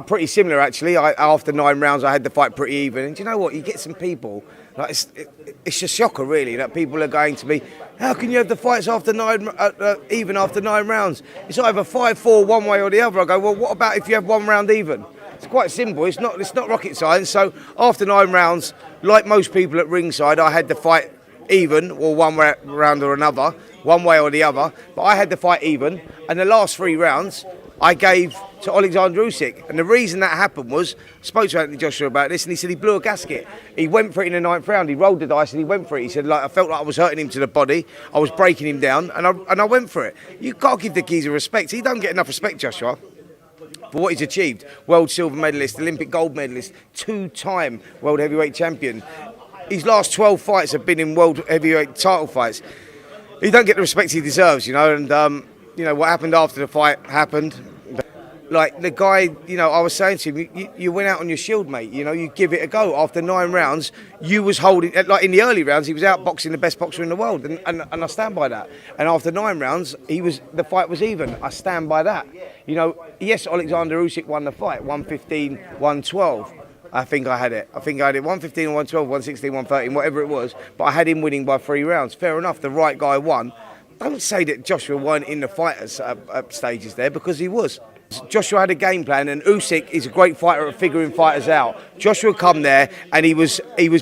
Pretty similar, actually. After 9 rounds, I had the fight pretty even. And do you know what? You get some people, like it's a shocker, really, that people are going to be, how can you have the fights after even after 9 rounds? It's either 5-4 one way or the other. I go, well, what about if you have 1 round even? It's quite simple. It's not rocket science. So after 9 rounds, like most people at ringside, I had the fight even, or one round or another, one way or the other. But I had the fight even, and the last 3 rounds I gave to Alexander Usyk. And the reason that happened was, I spoke to Anthony Joshua about this, and he said he blew a gasket. He went for it in the 9th round. He rolled the dice and he went for it. He said, I felt like I was hurting him to the body. I was breaking him down, and I went for it. You can't give the geezer respect. He don't get enough respect, Joshua, for what he's achieved. World silver medalist, Olympic gold medalist, 2-time world heavyweight champion. His last 12 fights have been in world heavyweight title fights. He don't get the respect he deserves, and what happened after the fight happened. Like the guy, I was saying to him, you went out on your shield, mate. You give it a go. After 9 rounds, you was holding, like in the early rounds, he was outboxing the best boxer in the world, and I stand by that. And after 9 rounds, the fight was even. I stand by that. Yes, Alexander Usyk won the fight, 115, 112. I think I had it 115, 112, 116, 113, whatever it was. But I had him winning by 3 rounds. Fair enough, the right guy won. Don't say that Joshua weren't in the fighters stages there, because he was. Joshua had a game plan, and Usyk is a great fighter at figuring fighters out. Joshua come there and he was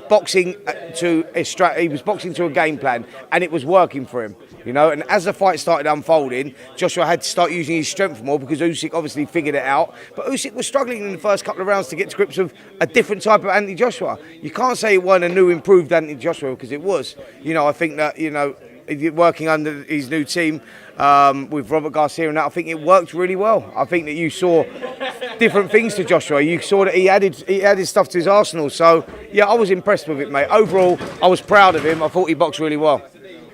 boxing to a game plan, and it was working for him. And as the fight started unfolding, Joshua had to start using his strength more, because Usyk obviously figured it out. But Usyk was struggling in the first couple of rounds to get to grips with a different type of Anthony Joshua. You can't say it weren't a new, improved Anthony Joshua, because it was. I think that, working under his new team with Robert Garcia and that, I think it worked really well. I think that you saw different things to Joshua. You saw that he added stuff to his arsenal. So, yeah, I was impressed with it, mate. Overall, I was proud of him. I thought he boxed really well.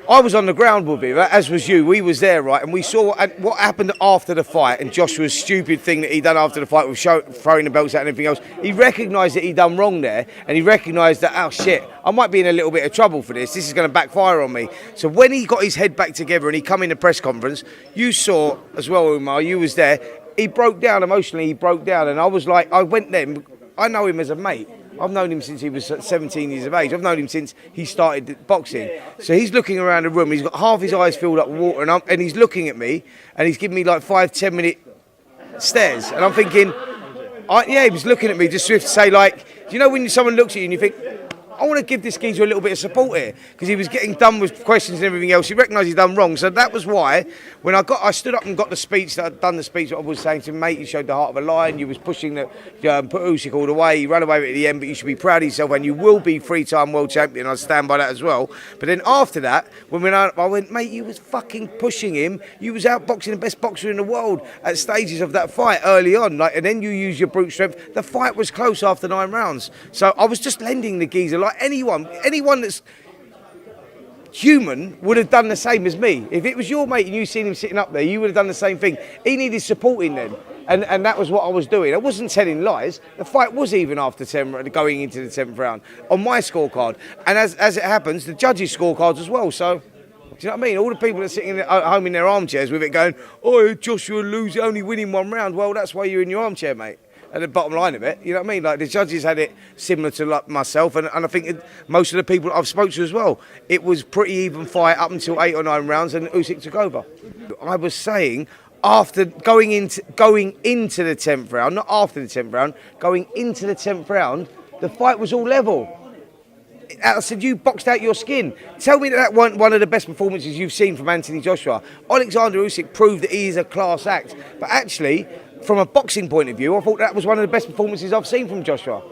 I was on the ground with him, as was you. We was there, right? And we saw what happened after the fight, and Joshua's stupid thing that he done after the fight with throwing the belts out and everything else. He recognised that he done wrong there, and he recognised that, oh shit, I might be in a little bit of trouble for this. This is going to backfire on me. So when he got his head back together and he come in the press conference, you saw as well, Umar, you was there. He broke down emotionally. He broke down, and I was like, I went there. I know him as a mate. I've known him since he was 17 years of age. I've known him since he started boxing. So he's looking around the room. He's got half his eyes filled up with water, and he's looking at me, and he's giving me like 5-10 minute stares. And I'm thinking, he was looking at me just to say, like, do you know when someone looks at you and you think, I want to give this geezer a little bit of support here, because he was getting done with questions and everything else. He recognised he'd done wrong. So that was why, when I stood up and got the speech, that I'd done the speech, I was saying to him, mate, you showed the heart of a lion. You was pushing put Usyk all the way. You ran away with it at the end, but you should be proud of yourself, and you will be 3-time world champion. I stand by that as well. But then after that, when I went, mate, you was fucking pushing him. You was outboxing the best boxer in the world at stages of that fight early on. And then you used your brute strength. The fight was close after 9 rounds. So I was just lending the geezer, like anyone that's human would have done the same as me. If it was your mate and you seen him sitting up there, you would have done the same thing. He needed supporting then, and that was what I was doing. I wasn't telling lies. The fight was even after 10, going into the 10th round on my scorecard, and as it happens, the judges' scorecards as well. So, do you know what I mean? All the people that are sitting at home in their armchairs with it going, oh, Joshua losing, only winning 1 round. Well, that's why you're in your armchair, mate. At the bottom line of it, you know what I mean? Like, the judges had it similar to like myself, and I think most of the people I've spoken to as well, it was pretty even fight up until 8 or 9 rounds, and Usyk took over. I was saying, after going into the 10th round, not after the 10th round, going into the 10th round, the fight was all level. I said, you boxed out your skin. Tell me that weren't one of the best performances you've seen from Anthony Joshua. Alexander Usyk proved that he is a class act, but actually, from a boxing point of view, I thought that was one of the best performances I've seen from Joshua.